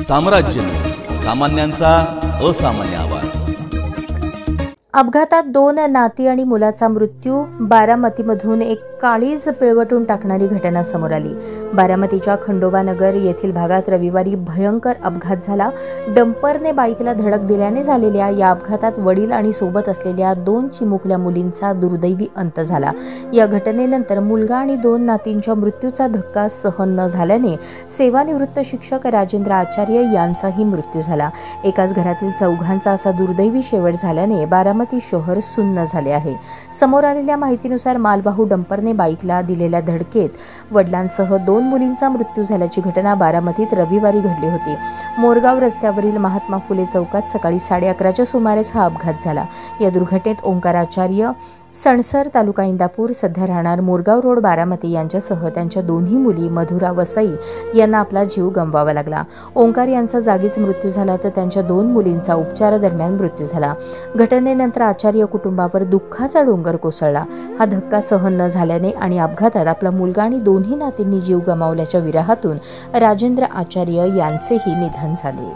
साम्राज्य, सामान्यांचा असामान्य आवाज। अपघातात 2 नाती आणि मुलाचा मृत्यू। बारामतीमधून एक काळीज पिळवटून टाकणारी घटना समोर आली। बारामतीच्या खंडोबा नगर येथील भागात रविवारी भयंकर अपघात झाला। डंपरने बाईकला धडक दिल्याने झालेल्या या अपघातात वडील आणि सोबत असलेल्या 2 चिमुकल्या मुलींचा दुर्दैवी अंत झाला। या घटनेनंतर मुलगा आणि 2 नातींच्या मृत्यूचा धक्का सहन न झाल्याने सेवानिवृत्त शिक्षक राजेंद्र आचार्य यांचाही मृत्यू झाला। एकाच घरातील 4घांचा असा दुर्दैवी शेवट झाल्याने बारामती शहर सुन्न झाले आहे। समोर आलेल्या माहितीनुसार मालवाहू डंपरने बाईकला दिलेल्या धडकेत वडिलांसह 2 मुलींचा मृत्यू झाल्याची घटना बारामतीत रविवारी घडली होती। मोरगाव रस्त्यावरील महात्मा फुले चौकात सकाळी 11:30च्या सुमारेस हा अपघात झाला। या दुर्घटनेत ओंकार आचार्य, सणसर, तालुका इंदापूर, सध्या राहणार मोरगाव रोड, बारामती यांच्यासह त्यांच्या 2ही मुली मधुरा व सई यांना आपला जीव गमवावा लागला। ओंकार यांचा जागीच मृत्यू झाला तर त्यांच्या 2 मुलींचा उपचारादरम्यान मृत्यू झाला। घटनेनंतर आचार्य कुटुंबावर दुःखाचा डोंगर कोसळला। हा धक्का सहन न झाल्याने आणि अपघातात आपला मुलगा आणि 2ही नातींनी जीव गमावल्याच्या विरहातून राजेंद्र आचार्य यांचेही निधन झाले।